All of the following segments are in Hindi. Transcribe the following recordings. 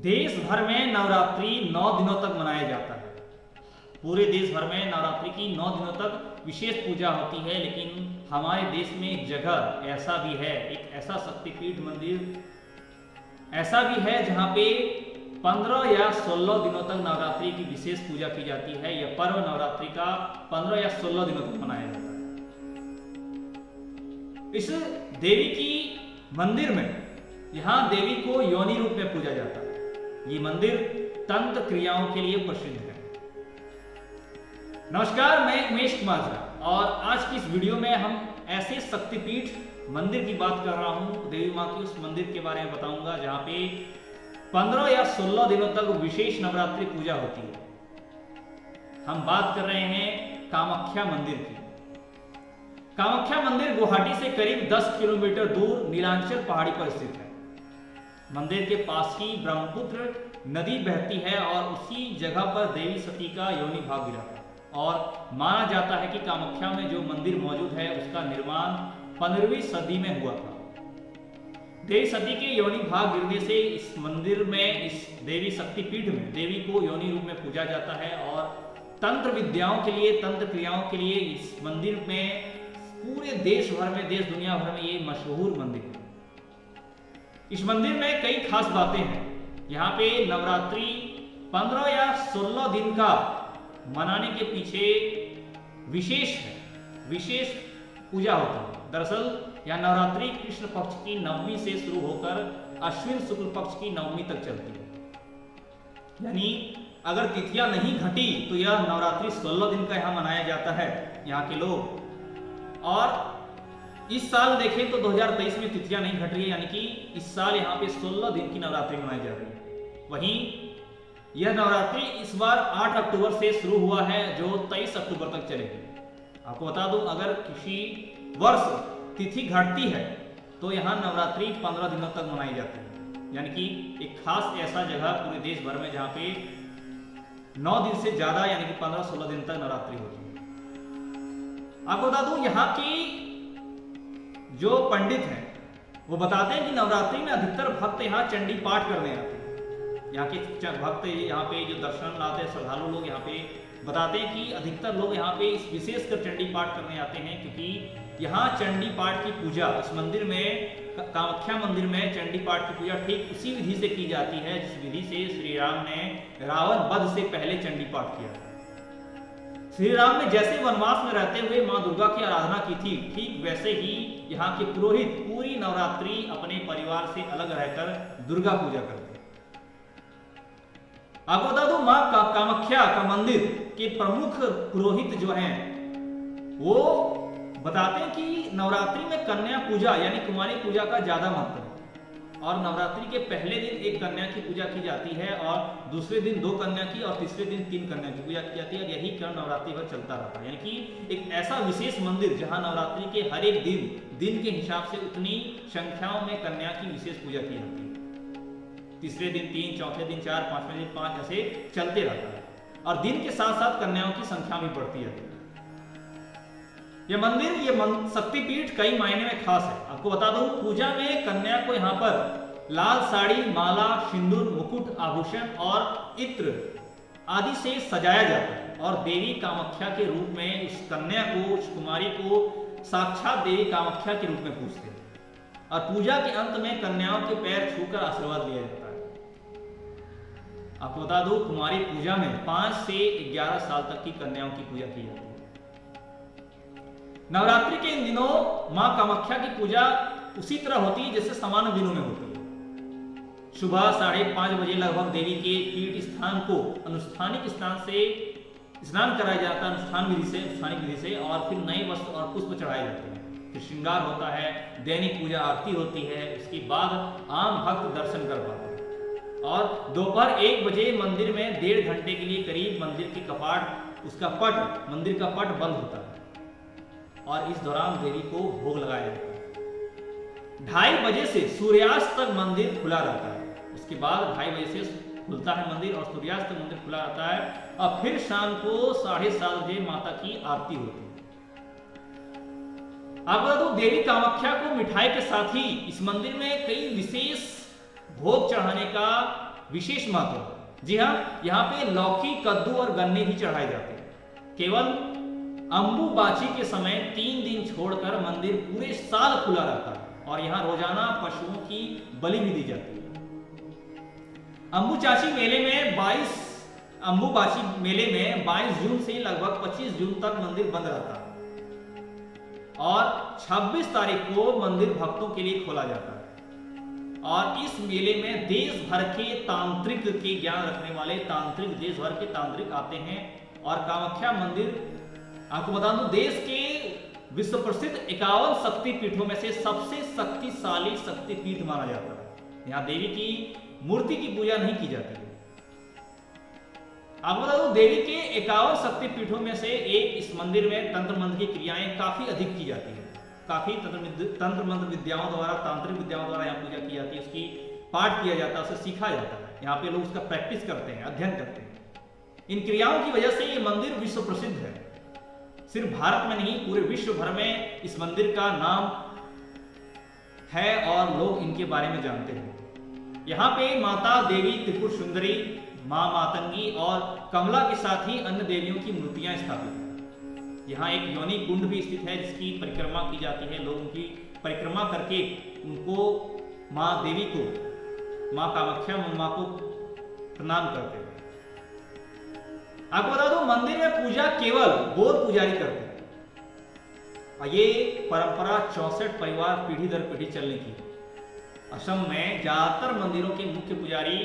देश भर में नवरात्रि 9 दिनों तक मनाया जाता है। पूरे देश भर में नवरात्रि की 9 दिनों तक विशेष पूजा होती है। लेकिन हमारे देश में एक जगह ऐसा भी है, एक ऐसा शक्तिपीठ मंदिर ऐसा भी है जहाँ पे 15 या 16 दिनों तक नवरात्रि की विशेष पूजा की जाती है। यह पर्व नवरात्रि का 15 या 16 दिनों तक मनाया जाता है। इस देवी की मंदिर में यहाँ देवी को योनि रूप में पूजा जाता है। ये मंदिर तंत्र क्रियाओं के लिए प्रसिद्ध है। नमस्कार, मैं उमेश कुमार झा और आज की इस वीडियो में हम ऐसे शक्तिपीठ मंदिर की बात कर रहा हूँ। देवी माँ की उस मंदिर के बारे में बताऊंगा जहाँ पे 15 या 16 दिनों तक विशेष नवरात्रि पूजा होती है। हम बात कर रहे हैं कामाख्या मंदिर की। कामाख्या मंदिर गुवाहाटी से करीब 10 किलोमीटर दूर नीलांचल पहाड़ी पर स्थित है। मंदिर के पास ही ब्रह्मपुत्र नदी बहती है और उसी जगह पर देवी सती का योनि भाग गिरा था। और माना जाता है कि कामाख्या में जो मंदिर मौजूद है उसका निर्माण 15वीं सदी में हुआ था। देवी सती के योनि भाग गिरने से इस मंदिर में, इस देवी शक्तिपीठ में देवी को योनि रूप में पूजा जाता है। और तंत्र विद्याओं के लिए, तंत्र क्रियाओं के लिए इस मंदिर में पूरे देश भर में, देश दुनिया भर में ये मशहूर मंदिर है। इस मंदिर में कई खास बातें हैं। यहाँ पे नवरात्रि 15 या 16 दिन का मनाने के पीछे विशेष पूजा होती है। दरअसल यह नवरात्रि कृष्ण पक्ष की नवमी से शुरू होकर अश्विन शुक्ल पक्ष की नवमी तक चलती है। यानी अगर तिथियां नहीं घटी तो यह नवरात्रि 16 दिन का यहाँ मनाया जाता है यहाँ के लोग। और इस साल देखें तो 2023 में तिथियां नहीं घट रही है, यानी कि इस साल यहाँ पे 16 दिन की नवरात्रि मनाई जा रही है। वहीं यह नवरात्रि इस बार 8 अक्टूबर से शुरू हुआ है जो 23 अक्टूबर तक चलेगी। आपको बता दूं, अगर किसी वर्ष तिथि घटती है तो यहाँ नवरात्रि 15 दिनों तक मनाई जाती है। यानी कि एक खास ऐसा जगह पूरे देश भर में जहाँ पे 9 दिन से ज्यादा यानी कि 15-16 दिन तक नवरात्रि होती है। आपको बता दूं, यहाँ की जो पंडित हैं वो बताते हैं कि नवरात्रि में अधिकतर भक्त यहाँ चंडी पाठ करने आते हैं। यहाँ के भक्त यहाँ पे जो दर्शन लाते हैं, श्रद्धालु लोग यहाँ पे बताते हैं कि अधिकतर लोग यहाँ पे इस विशेषकर चंडी पाठ करने आते हैं, क्योंकि यहाँ चंडी पाठ की पूजा इस मंदिर में, कामाख्या मंदिर में चंडी पाठ की पूजा ठीक उसी विधि से की जाती है जिस विधि से श्री राम ने रावण वध से पहले चंडी पाठ किया। श्री राम ने जैसे वनवास में रहते हुए मां दुर्गा की आराधना की थी, ठीक वैसे ही यहाँ के पुरोहित पूरी नवरात्रि अपने परिवार से अलग रहकर दुर्गा पूजा करते हैं। आपको बता दो, मां कामाख्या का मंदिर के प्रमुख पुरोहित जो हैं वो बताते हैं कि नवरात्रि में कन्या पूजा यानी कुमारी पूजा का ज्यादा महत्व है। और नवरात्रि के पहले दिन एक कन्या की पूजा की जाती है और दूसरे दिन 2 कन्या की और तीसरे दिन 3 कन्या की पूजा की जाती है। और यही क्रम नवरात्रि भर चलता रहता है। यानी कि एक ऐसा विशेष मंदिर जहां नवरात्रि के हर एक दिन के हिसाब से उतनी संख्याओं में कन्या की विशेष पूजा की जाती है। तीसरे दिन 3, चौथे दिन 4, 5वें दिन 5, ऐसे चलते रहता है। और दिन के साथ साथ कन्याओं की संख्या भी बढ़ती जाती है। यह मंदिर, शक्तिपीठ कई मायने में खास है। आपको बता दूं, पूजा में कन्या को यहाँ पर लाल साड़ी, माला, सिंदूर, मुकुट, आभूषण और इत्र आदि से सजाया जाता है। और देवी कामाख्या के रूप में उस कन्या को, उस कुमारी को साक्षात देवी कामाख्या के रूप में पूजते हैं। और पूजा के अंत में कन्याओं के पैर छूकर आशीर्वाद लिया जाता है। आपको बता दूं, कुमारी पूजा में 5 से 11 साल तक की कन्याओं की पूजा की जाती है। नवरात्रि के इन दिनों मां कामाख्या की पूजा उसी तरह होती है जैसे सामान्य दिनों में होती है। सुबह 5:30 बजे लगभग देवी के पीठ स्थान को अनुष्ठानिक स्नान कराया जाता है, अनुष्ठानिक विधि से। और फिर नए वस्त्र और पुष्प चढ़ाए जाते हैं। फिर श्रृंगार होता है, दैनिक पूजा आरती होती है। उसके बाद आम भक्त दर्शन कर पाते हैं। और दोपहर 1 बजे मंदिर में 1.5 घंटे के लिए करीब मंदिर के कपाट, मंदिर का पट बंद होता है। और इस दौरान देवी को भोग लगाया जाता है। 2:30 बजे से सूर्यास्त तक मंदिर खुला रहता है। उसके बाद 2:30 बजे से खुलता है मंदिर और सूर्यास्त तक मंदिर खुला रहता है। और फिर शाम को 7:30 बजे माता की आरती होती है। आपको बता दूं, देवी कामाख्या को मिठाई के साथ ही इस मंदिर में कई विशेष भोग चढ़ाने का विशेष महत्व। जी हाँ, यहाँ पे लौकी, कद्दू और गन्ने भी चढ़ाए जाते हैं। केवल अम्बुबाची के समय 3 दिन छोड़कर मंदिर पूरे साल खुला रहता है और यहाँ रोजाना पशुओं की बलि भी दी जाती है। अम्बुबाची मेले में 22 जून से लगभग 25 जून तक मंदिर बंद रहता है और 26 तारीख को मंदिर भक्तों के लिए खोला जाता है। और इस मेले में देश भर के तांत्रिक के ज्ञान रखने वाले तांत्रिक, देश भर के तांत्रिक आते हैं। और कामाख्या मंदिर, आपको बता दूं, देश के विश्व प्रसिद्ध 51 शक्तिपीठों में से सबसे शक्तिशाली शक्तिपीठ माना जाता है। यहाँ देवी की मूर्ति की पूजा नहीं की जाती है। आपको बता दूं, देवी के 51 शक्तिपीठों में से एक इस मंदिर में तंत्र मंत्र की क्रियाएं काफी अधिक की जाती है। काफी तंत्र मंत्र विद्याओं द्वारा, तांत्रिक विद्याओं द्वारा यहाँ पूजा की जाती है, उसकी पाठ किया जाता है, उसे सीखा जाता है। यहाँ पे लोग उसका प्रैक्टिस करते हैं, अध्ययन करते हैं। इन क्रियाओं की वजह से ये मंदिर विश्व प्रसिद्ध है। सिर्फ भारत में नहीं, पूरे विश्व भर में इस मंदिर का नाम है और लोग इनके बारे में जानते हैं। यहाँ पे माता देवी त्रिपुर सुंदरी, मां मातंगी और कमला के साथ ही अन्य देवियों की मूर्तियां स्थापित हैं। यहाँ एक योनि कुंड भी स्थित है जिसकी परिक्रमा की जाती है। लोग उनकी परिक्रमा करके उनको, मां देवी को, मां कामाख्या मां को प्रणाम करते हैं। आपको बता दो, मंदिर में पूजा केवल बोर पुजारी करते हैं और ये परंपरा 64 परिवार पीढ़ी दर पीढ़ी चलने की। असम में ज्यादातर मंदिरों के मुख्य पुजारी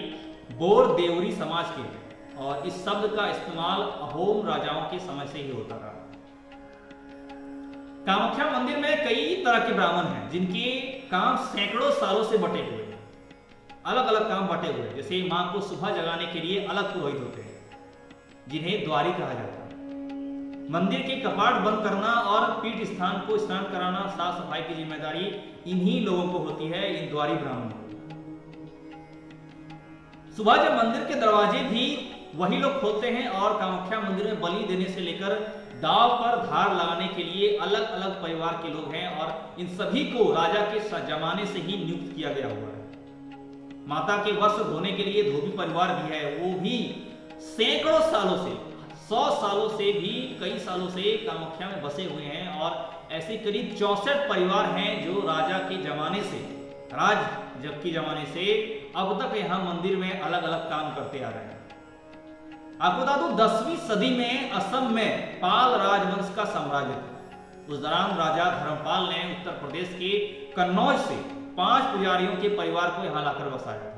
बोर देवरी समाज के हैं और इस शब्द का इस्तेमाल अहोम राजाओं के समय से ही होता रहा। कामाख्या मंदिर में कई तरह के ब्राह्मण हैं जिनके काम सैकड़ों सालों से बटे हुए हैं। अलग अलग काम बटे हुए हैं। जैसे मां को सुबह जगाने के लिए अलग पुरोहित होते हैं जिन्हें द्वारी कहा जाता है। मंदिर के कपाट बंद करना और पीठ स्थान को स्नान कराना, साफ सफाई की जिम्मेदारी इन्हीं लोगों को होती है, इन द्वारी ब्राह्मणों को। सुबह जब मंदिर के दरवाजे भी वही लोग खोलते हैं और कामाख्या मंदिर में बलि देने से लेकर दाव पर धार लगाने के लिए अलग अलग परिवार के लोग हैं और इन सभी को राजा के जमाने से ही नियुक्त किया गया हुआ है। माता के वस्त्र धोने के लिए धोबी परिवार भी है, वो भी सैकड़ों सालों से, 100 सालों से भी कई सालों से कामाख्या में बसे हुए हैं और ऐसे करीब 64 परिवार हैं जो राजा के जमाने से, राज जब के जमाने से अब तक यहाँ मंदिर में अलग अलग काम करते आ रहे हैं। आपको बता दूं, 10वीं सदी में असम में पाल राजवंश का साम्राज्य था। उस दौरान राजा धर्मपाल ने उत्तर प्रदेश के कन्नौज से 5 पुजारियों के परिवार को यहाँ लाकर बसाया था।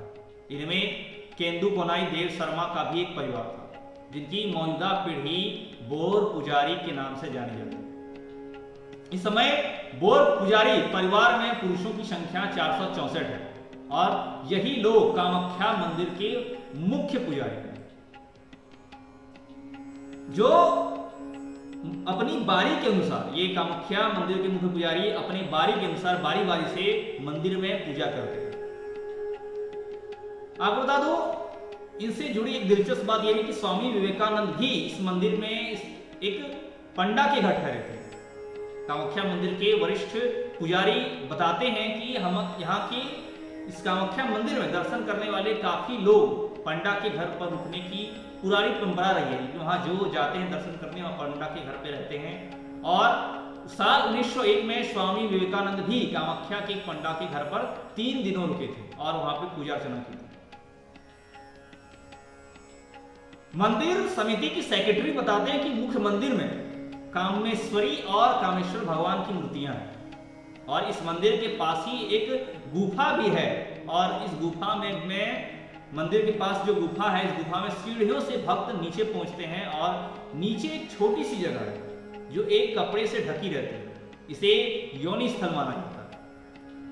इनमें केंदू कोनाई देव शर्मा का भी एक परिवार था जिनकी मौजूदा पीढ़ी बोर पुजारी के नाम से जानी जाती है। इस समय बोर पुजारी परिवार में पुरुषों की संख्या 464 है और यही लोग कामाख्या मंदिर के मुख्य पुजारी हैं जो अपनी बारी के अनुसार, ये कामाख्या मंदिर के मुख्य पुजारी अपनी बारी के अनुसार बारी बारी से मंदिर में पूजा करते हैं। आपको बता दो, इनसे जुड़ी एक दिलचस्प बात यह है कि स्वामी विवेकानंद भी इस मंदिर में एक पंडा के घर ठहरे थे। कामाख्या मंदिर के वरिष्ठ पुजारी बताते हैं कि हम यहाँ के इस कामाख्या मंदिर में दर्शन करने वाले काफी लोग पंडा के घर पर रुकने की पुरानी परंपरा रही है। वहां जो जाते हैं दर्शन करने, वहां पंडा के घर पे रहते हैं। और साल 1901 में स्वामी विवेकानंद भी कामाख्या के पंडा के घर पर 3 दिनों रुके थे और वहां पे पूजा अर्चना की थी। मंदिर समिति की सेक्रेटरी बताते हैं कि मुख्य मंदिर में कामेश्वरी और कामेश्वर भगवान की मूर्तियां हैं और इस मंदिर के पास ही एक गुफा भी है और इस गुफा में मंदिर के पास जो गुफा है, इस गुफा में सीढ़ियों से भक्त नीचे पहुंचते हैं और नीचे एक छोटी सी जगह है जो एक कपड़े से ढकी रहती है। इसे योनि स्थल माना जाता है।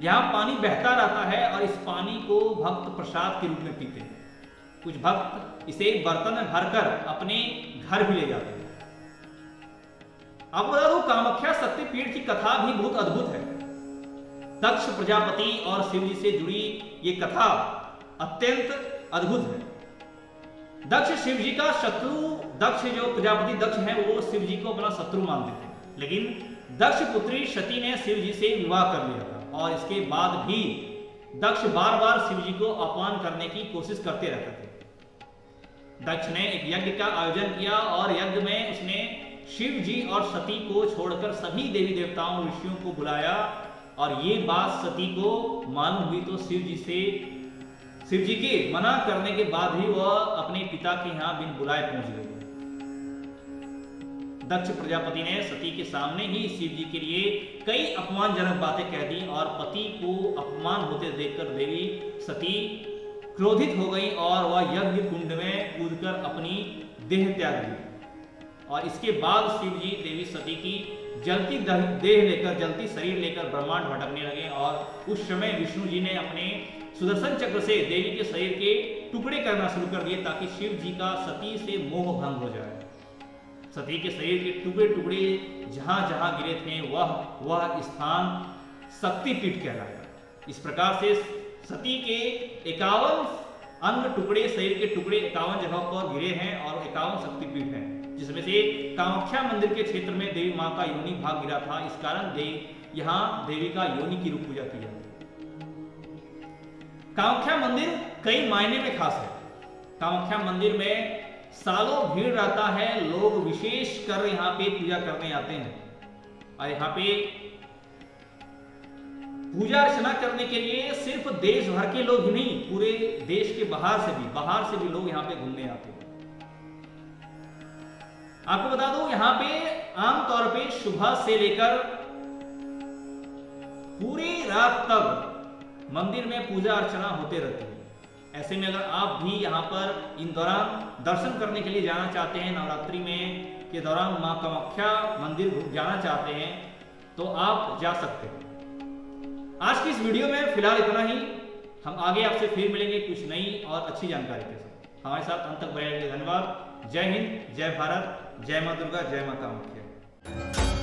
यहाँ पानी बहता रहता है और इस पानी को भक्त प्रसाद के रूप में पीते हैं। कुछ भक्त इसे बर्तन में भरकर अपने घर भी ले जाते हैं। आपको बता दूं, कामाख्या शक्तिपीठ की कथा भी बहुत अद्भुत है। दक्ष प्रजापति और शिव जी से जुड़ी ये कथा अत्यंत अद्भुत है। दक्ष शिव जी का शत्रु, दक्ष जो प्रजापति दक्ष है वो शिव जी को अपना शत्रु मानते थे, लेकिन दक्ष पुत्री सती ने शिव जी से विवाह कर लिया था और इसके बाद भी दक्ष बार बार शिव जी को अपमान करने की कोशिश करते रहते थे। दक्ष ने एक यज्ञ का आयोजन किया और यज्ञ में उसने शिव जी और सती को छोड़कर सभी देवी देवताओं ऋषियों को बुलाया और ये बात सती को मालूम हुई तो शिव जी के मना करने के बाद ही वह अपने पिता के यहाँ बिन बुलाए पहुंच गई। दक्ष प्रजापति ने सती के सामने ही शिव जी के लिए कई अपमानजनक बातें कह दी और पति को अपमान होते देखकर देवी सती क्रोधित हो गई और वह यज्ञ कुंड में कूदकर अपनी देह त्याग दी। और इसके बाद शिव जी देवी सती की जलती देह लेकर, जलती शरीर लेकर ब्रह्मांड भटकने लगे और उस समय विष्णु जी ने अपने सुदर्शन चक्र से देवी के शरीर के टुकड़े करना शुरू कर दिए ताकि शिव जी का सती से मोह भंग हो जाए। सती के शरीर के टुकड़े टुकड़े जहां जहां गिरे थे वह स्थान शक्तिपीठ कहलाया। इस प्रकार से सती के 51 अंग टुकड़े, शरीर के टुकड़े 51 जगहों पर गिरे हैं और 51 शक्तिपीठ हैं, जिसमें से कामाख्या मंदिर के क्षेत्र में देवी मां का योनि भाग गिरा था। इस कारण यहाँ देवी का योनि की रूप पूजा की जाती है। कामाख्या मंदिर कई मायने में खास है। कामाख्या मंदिर में सालों भीड़ रहता है, लोग विशेष कर यहाँ पे पूजा करने आते हैं और यहाँ पे पूजा अर्चना करने के लिए सिर्फ देश भर के लोग ही नहीं, पूरे देश के बाहर से भी लोग यहाँ पे घूमने आते हैं। आपको बता दूं, यहाँ पे आमतौर पे सुबह से लेकर पूरी रात तक मंदिर में पूजा अर्चना होते रहती है। ऐसे में अगर आप भी यहाँ पर इन दौरान दर्शन करने के लिए जाना चाहते हैं, नवरात्रि में के दौरान मां कामाख्या मंदिर जाना चाहते हैं, तो आप जा सकते हैं। आज की इस वीडियो में फिलहाल इतना ही। हम आगे आपसे फिर मिलेंगे कुछ नई और अच्छी जानकारी के साथ। हमारे साथ अंत तक बने रहिए। धन्यवाद। जय हिंद, जय भारत, जय मां दुर्गा, जय मां कामाख्या।